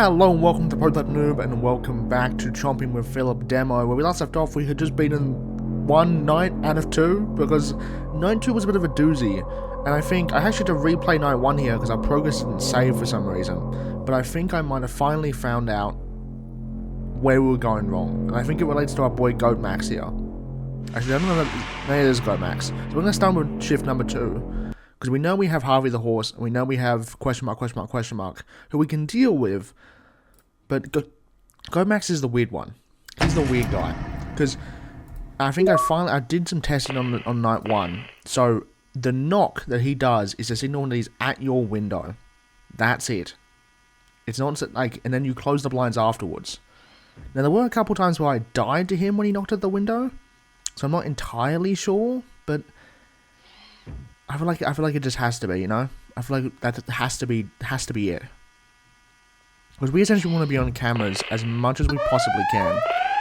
Hello and welcome to TheProPlebNoob and welcome back to Chomping with Philip demo. Where we last left off, we had just been in one night out of two because night 2 was a bit of a doozy. And I think I actually had to replay night 1 here because our progress didn't save for some reason. But I think I might have finally found out where we were going wrong. And I think it relates to our boy Goat Max here. Actually, I don't know that maybe it is Goat Max. So we're going to start with shift number 2. Because we know we have Harvey the horse, and we know we have question mark, who we can deal with. But Goat Max is the weird one. He's the weird guy. Because I think I did some testing on night 1. So the knock that he does is a signal that he's at your window. That's it. It's not like, and then you close the blinds afterwards. Now there were a couple times where I died to him when he knocked at the window, so I'm not entirely sure, but I feel like it just has to be, you know? I feel like that has to be it. Because we essentially want to be on cameras as much as we possibly can.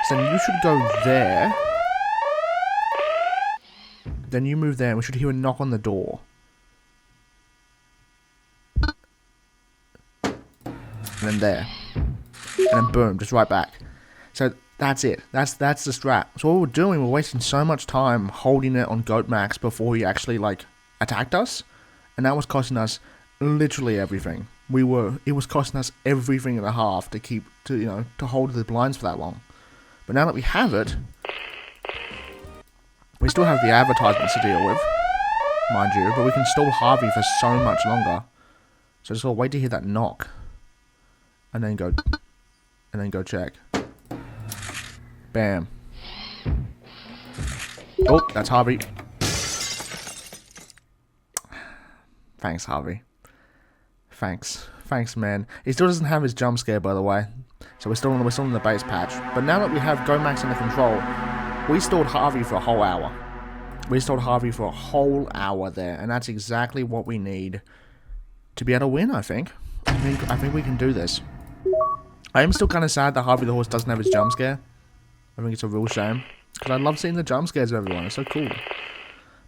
So then you should go there. Then you move there and we should hear a knock on the door. And then there. And then boom, just right back. So that's it. That's the strat. So what we're doing, we're wasting so much time holding it on Goat Max before he actually, like, attacked us, and that was costing us literally everything. It was costing us everything and a half to hold the blinds for that long. But now that we have it, we still have the advertisements to deal with, mind you, but we can stall Harvey for so much longer. So just gotta wait to hear that knock, and then go check. Bam. Oh, that's Harvey. Thanks, Harvey. Thanks, man. He still doesn't have his jump scare, by the way. So we're still in the base patch. But now that we have Goat Max under control, we stalled Harvey for a whole hour. We stalled Harvey for a whole hour there, and that's exactly what we need to be able to win. I think we can do this. I am still kind of sad that Harvey the horse doesn't have his jump scare. I think it's a real shame because I love seeing the jump scares of everyone. It's so cool.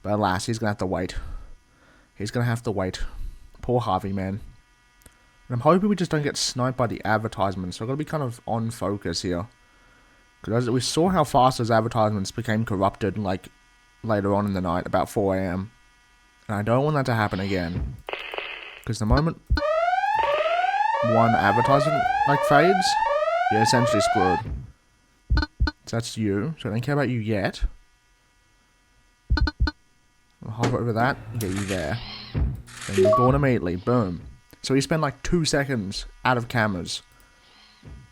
But alas, he's gonna have to wait. He's going to have to wait. Poor Harvey, man. And I'm hoping we just don't get sniped by the advertisements. So I've got to be kind of on focus here. Because we saw how fast those advertisements became corrupted, like, later on in the night, about 4 AM. And I don't want that to happen again. Because the moment one advertisement, like, fades, you're essentially screwed. So that's you. So I don't care about you yet. I'll hover over that and get you there. Then you're gone immediately. Boom. So we spend like 2 seconds out of cameras.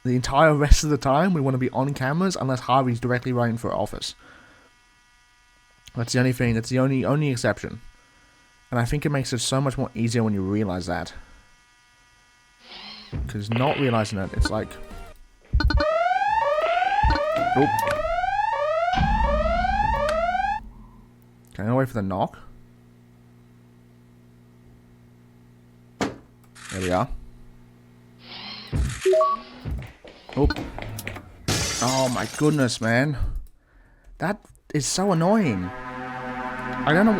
The entire rest of the time we want to be on cameras unless Harvey's directly running for office. That's the only thing. That's the only exception. And I think it makes it so much more easier when you realize that. Because not realizing it, it's like... Oop. Okay, I'll wait for the knock. There we are. Oh. Oh my goodness, man. That is so annoying. I don't know.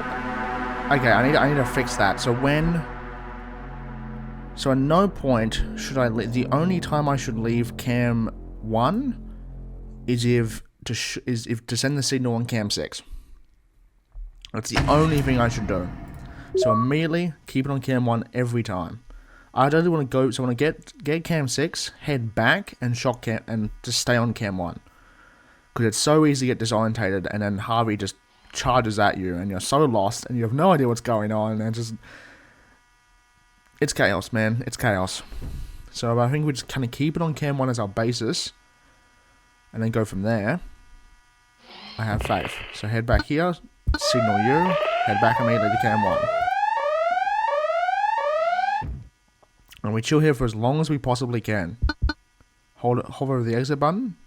Okay, I need to fix that. So at no point should I the only time I should leave cam 1 is if to send the signal on cam 6. That's the only thing I should do. So immediately keep it on cam 1 every time. I don't want to go. So when I get cam 6, head back and shock cam and just stay on cam 1 because it's so easy to get disorientated and then Harvey just charges at you and you're so lost and you have no idea what's going on and it's chaos, man. It's chaos. So I think we just kind of keep it on cam 1 as our basis and then go from there. I have faith. So head back here. Signal you, head back immediately to cam 1. And we chill here for as long as we possibly can. Hover over the exit button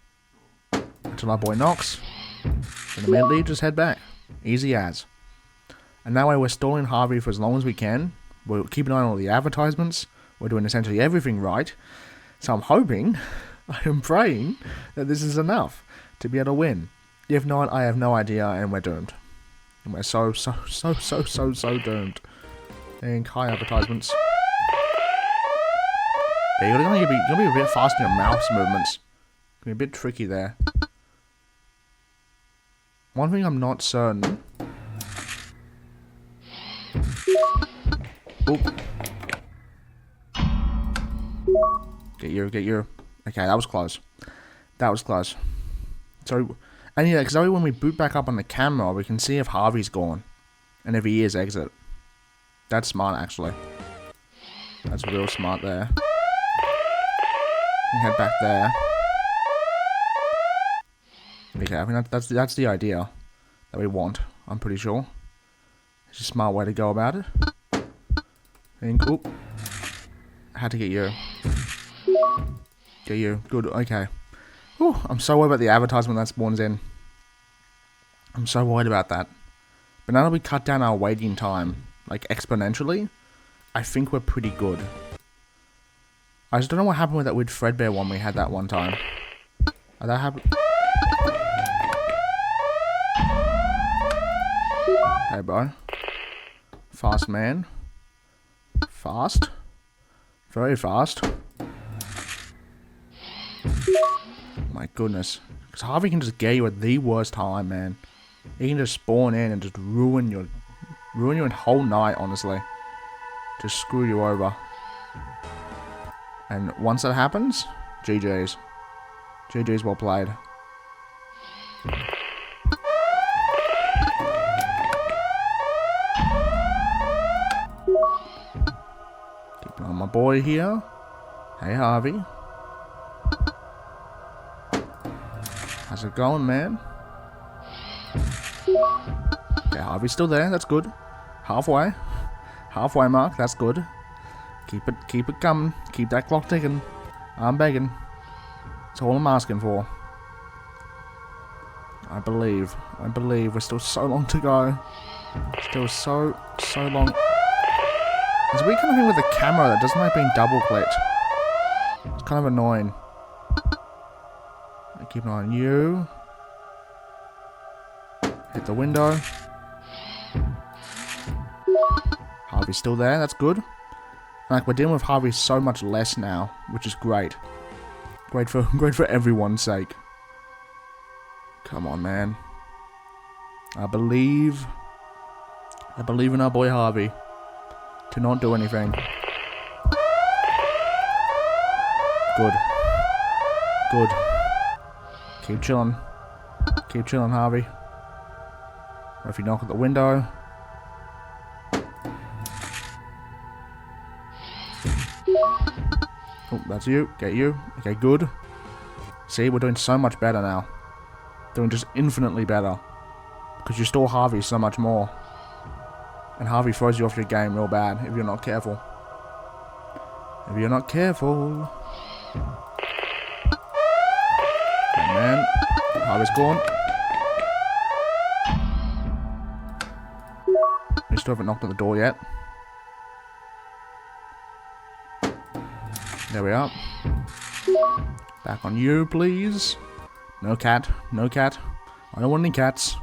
until our boy knocks. And immediately just head back. Easy as. And that way we're stalling Harvey for as long as we can. We'll keep an eye on all the advertisements. We're doing essentially everything right. So I'm hoping, I am praying, that this is enough to be able to win. If not, I have no idea and we're doomed. And we're so doomed. And high advertisements. Yeah, you're gonna be a bit fast in your mouse movements. Gonna be a bit tricky there. One thing I'm not certain. Oop. Get you. Okay, that was close. That was close. So, and yeah, because when we boot back up on the camera, we can see if Harvey's gone. And if he is, exit. That's smart, actually. That's real smart there. We head back there. Okay, I mean, that's the idea that we want, I'm pretty sure. It's a smart way to go about it. Oop. Had to get you. Get you. Good, okay. Whew, I'm so worried about the advertisement that spawns in. I'm so worried about that. But now that we cut down our waiting time, like exponentially, I think we're pretty good. I just don't know what happened with that weird Fredbear one we had that one time. That happened. Hey, bro. Fast man. Fast. Very fast. My goodness. Because Harvey can just get you at the worst time, man. He can just spawn in and just ruin your whole night, honestly. Just screw you over. And once that happens, GG's. GG's well played. Keeping on my boy here. Hey, Harvey. How's it going, man? Okay, Harvey's still there. That's good. Halfway. Halfway mark. That's good. Keep it coming. Keep that clock ticking. I'm begging. That's all I'm asking for. I believe we're still so long to go. Still so long. There's a weird kind of thing with the camera that doesn't like being double clicked. It's kind of annoying. I keep an eye on you. Hit the window. Harvey's still there. That's good. Like, we're dealing with Harvey so much less now, which is great. Great for everyone's sake. Come on, man. I believe in our boy Harvey to not do anything. Good. Keep chilling. Keep chilling, Harvey. Or if you knock at the window. Oh, that's you. Get you. Okay, good. See, we're doing so much better now. Doing just infinitely better. Because you store Harvey so much more. And Harvey throws you off your game real bad if you're not careful. If you're not careful. Oh, man. Harvey's gone. We still haven't knocked on the door yet. There we are. Back on you, please. No cat. No cat. I don't want any cats.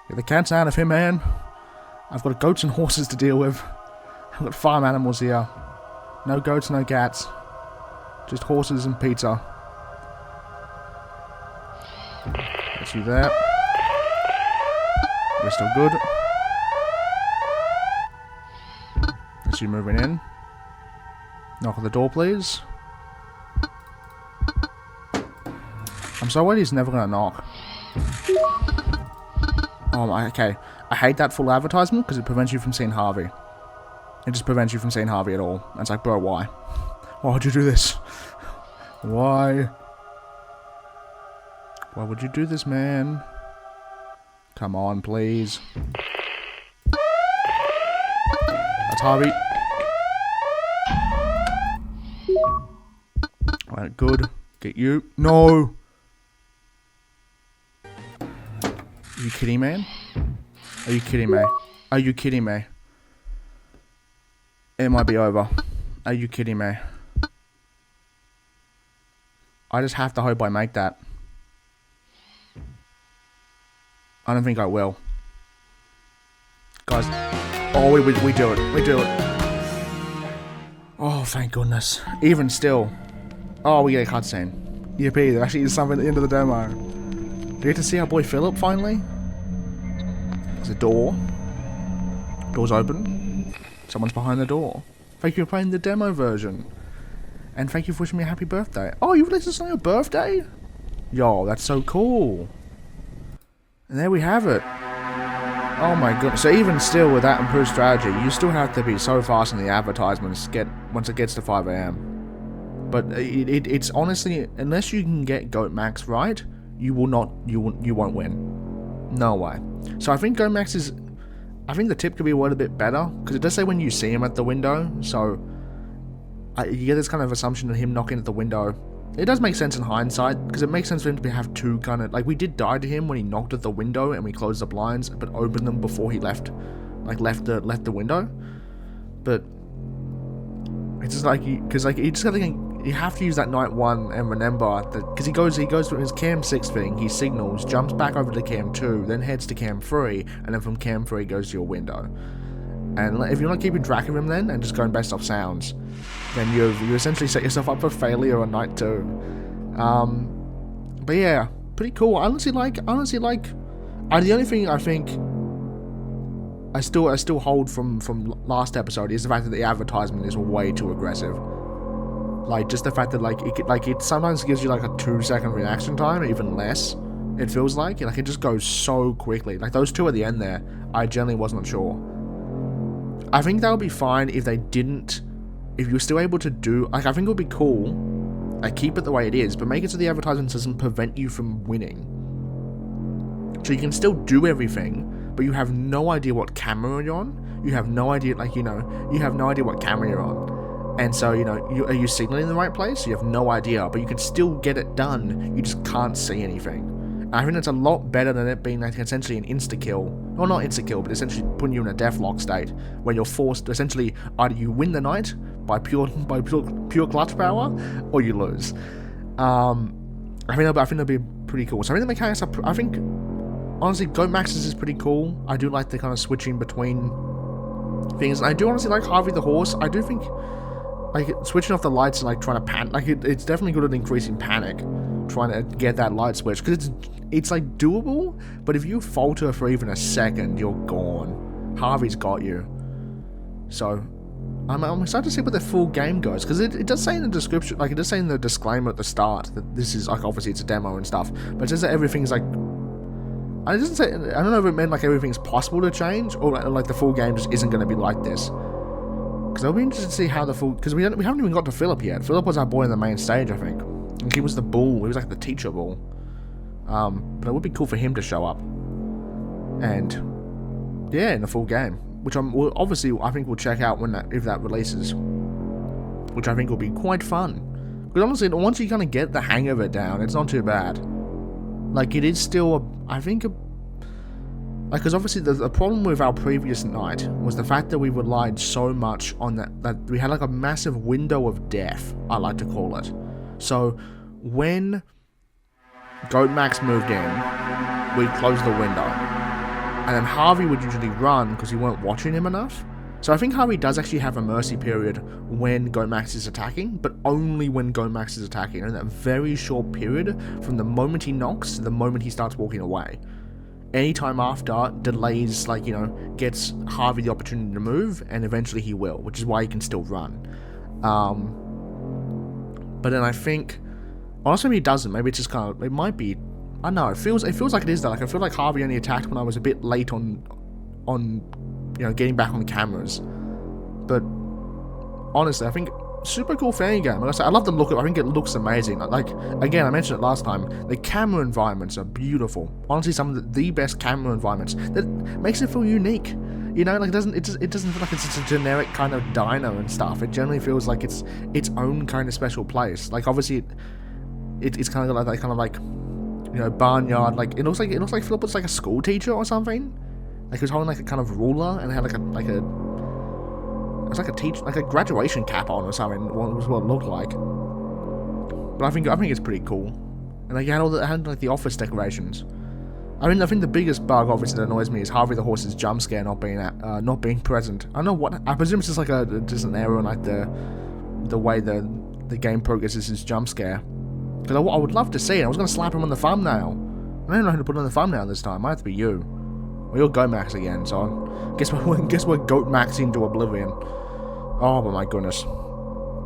Get the cats out of here, man. I've got goats and horses to deal with. I've got farm animals here. No goats, no cats. Just horses and pizza. That's you there. We're still good. That's you moving in. Knock on the door, please. I'm so worried he's never gonna knock. Oh my, okay. I hate that full advertisement because it prevents you from seeing Harvey. It just prevents you from seeing Harvey at all. And it's like, bro, why? Why would you do this? Why? Why would you do this, man? Come on, please. That's Harvey. Alright, good. Get you. No! Are you kidding, man? Are you kidding me? Are you kidding me? It might be over. Are you kidding me? I just have to hope I make that. I don't think I will. Guys. Oh, we do it. We do it. Oh, thank goodness. Even still. Oh, we get a cutscene. Yippee, there actually is something at the end of the demo. Do we get to see our boy Philip finally? There's a door. Door's open. Someone's behind the door. Thank you for playing the demo version. And thank you for wishing me a happy birthday. Oh, you released this on your birthday? Yo, that's so cool. And there we have it. Oh my goodness. So even still with that improved strategy, you still have to be so fast in the advertisements once it gets to 5 AM. But it's honestly, unless you can get Goat Max right, you won't win. No way. So I think Goat Max is, I think the tip could be a little bit better, because it does say when you see him at the window, so you get this kind of assumption of him knocking at the window. It does make sense in hindsight, because it makes sense for him to have two kind of, like, we did die to him when he knocked at the window and we closed the blinds, but opened them before he left the window. But it's just like, because like you just gotta think, you have to use that night one and remember that, because he goes to his cam 6 thing, he signals, jumps back over to cam 2, then heads to cam 3, and then from cam 3 goes to your window. And if you're not keeping track of him then, and just going based off sounds, then you essentially set yourself up for failure on night 2. But yeah, pretty cool. Honestly, the only thing I think I still hold from last episode is the fact that the advertisement is way too aggressive. Like, just the fact that it sometimes gives you like a 2-second reaction time, even less. It feels like it just goes so quickly. Like those two at the end there, I generally wasn't sure. I think that would be fine if they didn't. If you're still able to do, like, I think it would be cool. Like, keep it the way it is, but make it so the advertisement doesn't prevent you from winning. So you can still do everything, but you have no idea what camera you're on. You have no idea, you have no idea what camera you're on. And so, are you signaling in the right place? You have no idea, but you can still get it done. You just can't see anything. And I think that's a lot better than it being like essentially an insta-kill. Well, not insta-kill, but essentially putting you in a deathlock state where you're forced to essentially either you win the night by pure clutch power, or you lose. I think that'd be pretty cool. So I think the mechanics I think honestly, Goat Max's is pretty cool. I do like the kind of switching between things. And I do honestly like Harvey the Horse. I do think like switching off the lights and like trying to panic, like it's definitely good at increasing panic, trying to get that light switch, because it's like doable. But if you falter for even a second, you're gone. Harvey's got you. So I'm excited to see what the full game goes, because it does say in the description, like it does say in the disclaimer at the start that this is like, obviously it's a demo and stuff, but it says that everything's like, it doesn't say, I don't know if it meant like everything's possible to change, or like the full game just isn't going to be like this. Because I'll be interested to see how the full, because we haven't even got to Philip yet. Philip was our boy in the main stage, I think. And he was the bull, he was like the teacher bull. But it would be cool for him to show up. And yeah, in the full game. Which obviously I think we'll check out if that releases. Which I think will be quite fun. Because honestly, once you kind of get the hang of it down, it's not too bad. Like, it is still, because obviously the problem with our previous night was the fact that we relied so much on that we had like a massive window of death, I like to call it. So when Goat Max moved in, we'd close the window. And then Harvey would usually run because we weren't watching him enough. So I think Harvey does actually have a mercy period when Goat Max is attacking, but only when Goat Max is attacking. In that very short period, from the moment he knocks to the moment he starts walking away. Anytime after delays, gets Harvey the opportunity to move, and eventually he will, which is why he can still run. But then I think, honestly, maybe he doesn't. Maybe it's just kind of, it might be, I don't know. It feels like it is though. Like, I feel like Harvey only attacked when I was a bit late on getting back on the cameras. But honestly, I think super cool Fangame. Like I said, I love the look of it. I think it looks amazing. Like, again, I mentioned it last time, the camera environments are beautiful. Honestly, some of the best camera environments. That makes it feel unique. Like it doesn't feel like it's just a generic kind of diner and stuff. It generally feels like it's its own kind of special place. Like, obviously it's kind of like that kind of like, barnyard. Like, it looks like Philip was like a school teacher or something. Like, he was holding like a kind of ruler and had like a graduation cap on or something, was what it looked like. But I think it's pretty cool. And like, it had like the office decorations. I think the biggest bug, obviously, that annoys me is Harvey the Horse's jump scare not being present. I don't know what, I presume it's just like just an error in like the the way the game progresses his jump scare. Because I would love to see it. I was going to slap him on the thumbnail. I don't know who to put on the thumbnail this time. Might have to be you. Or you're Goat Max again, so guess we're Goat Maxing to oblivion. Oh, but my goodness.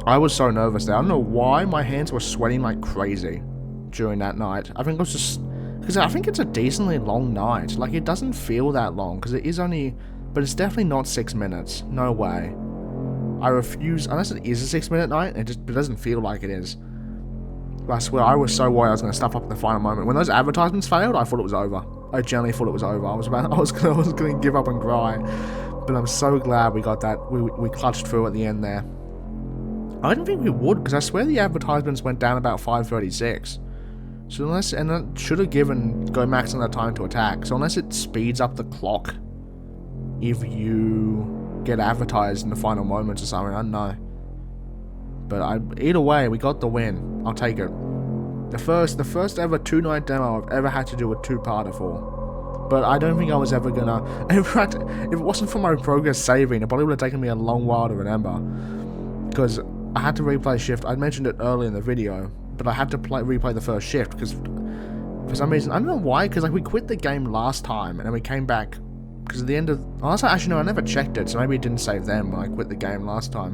I was so nervous there. I don't know why my hands were sweating like crazy during that night. I think it was just... Because I think it's a decently long night. Like, it doesn't feel that long, because it is only... But it's definitely not 6 minutes. No way. I refuse... Unless it is a 6-minute night, it doesn't feel like it is. But I swear, I was so worried I was going to stuff up at the final moment. When those advertisements failed, I thought it was over. I genuinely thought it was over. I was going to give up and cry. But I'm so glad we got that. We clutched through at the end there. I didn't think we would, because I swear the advertisements went down about 5:36. So unless... And it should have given Go Max enough time to attack. So unless it speeds up the clock if you get advertised in the final moments or something, I don't know. But either way, we got the win. I'll take it. The first ever 2-night demo I've ever had to do a two-parter for. But I don't think I was ever gonna... In fact, if it wasn't for my progress saving, it probably would have taken me a long while to remember. Because I had to replay shift. I mentioned it earlier in the video, but I had to replay the first shift because for some reason, I don't know why, because like we quit the game last time and then we came back because at the end of... Actually, no, I never checked it, so maybe it didn't save them when I quit the game last time.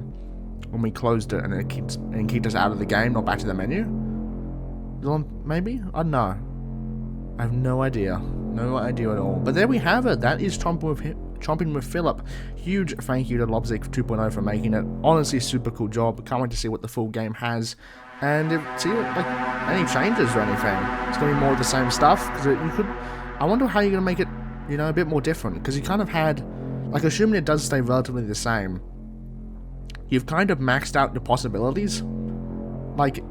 When we closed it and it kicked us out of the game, not back to the menu. Maybe? I don't know. I have no idea. No idea at all. But there we have it. That is Chomping with Philip. Huge thank you to Lobzik 2.0 for making it. Honestly, super cool job. Can't wait to see what the full game has. And see like any changes or anything. It's going to be more of the same stuff. Because you could... I wonder how you're going to make it, you know, a bit more different. Because you kind of had... Like, assuming it does stay relatively the same, you've kind of maxed out the possibilities. Like...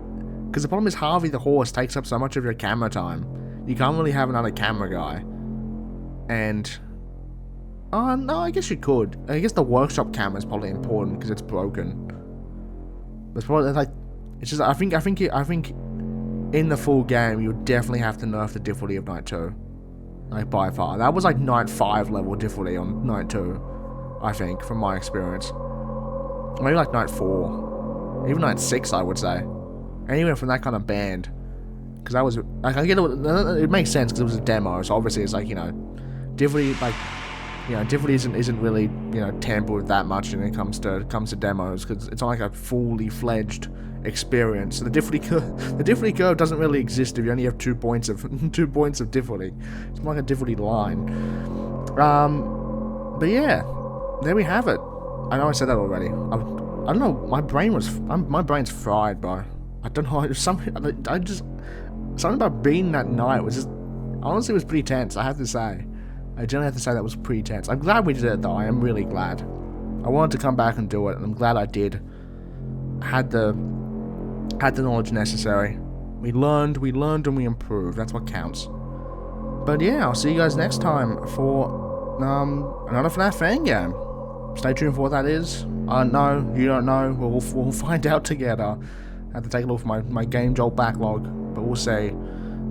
Because the problem is Harvey the horse takes up so much of your camera time. You can't really have another camera guy. And... Oh, no, I guess you could. I guess the workshop camera is probably important because it's broken. It's probably like... It's just, I think in the full game, you would definitely have to nerf the difficulty of Night 2. Like, by far. That was like Night 5 level difficulty on Night 2. I think, from my experience. Maybe like Night 4. Even Night 6, I would say. Anywhere from that kind of band. Because that was... Like, I get it makes sense because it was a demo, so obviously it's like, you know... Difficulty, like... You know, difficulty isn't really, you know, tampered with that much when it comes to demos, because it's not like a fully fledged experience. So the difficulty curve doesn't really exist if you only have 2 points of difficulty. It's more like a difficulty line. But yeah, there we have it. I know I said that already. I don't know. My brain's fried, bro. I don't know. Something about being that night was just honestly was pretty tense. I have to say. I generally have to say that was pretty tense. I'm glad we did it though. I am really glad. I wanted to come back and do it, and I'm glad I did. I had the knowledge necessary. We learned and we improved. That's what counts. But yeah, I'll see you guys next time for another FNAF Fangame. Stay tuned for what that is. I don't know. You don't know. We'll find out together. I have to take a look for my Game Jolt backlog, but we'll see.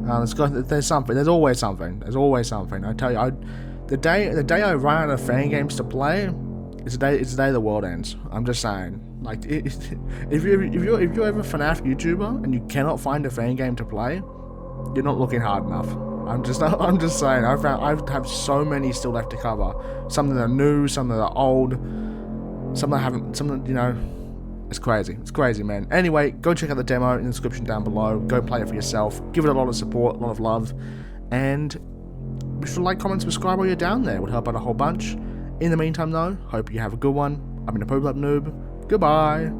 There's something. There's always something. There's always something. I tell you, the day I run out of fan games to play, it's the day the world ends. I'm just saying. Like, if you're ever a FNAF YouTuber and you cannot find a fan game to play, you're not looking hard enough. I'm just saying. I have so many still left to cover. Some that are new, some that are old, some that haven't. Some that, you know. It's crazy. It's crazy, man. Anyway, go check out the demo in the description down below. Go play it for yourself. Give it a lot of support, a lot of love. And be sure to like, comment, subscribe while you're down there. It would help out a whole bunch. In the meantime, though, hope you have a good one. I've been TheProPlebNoob. Goodbye.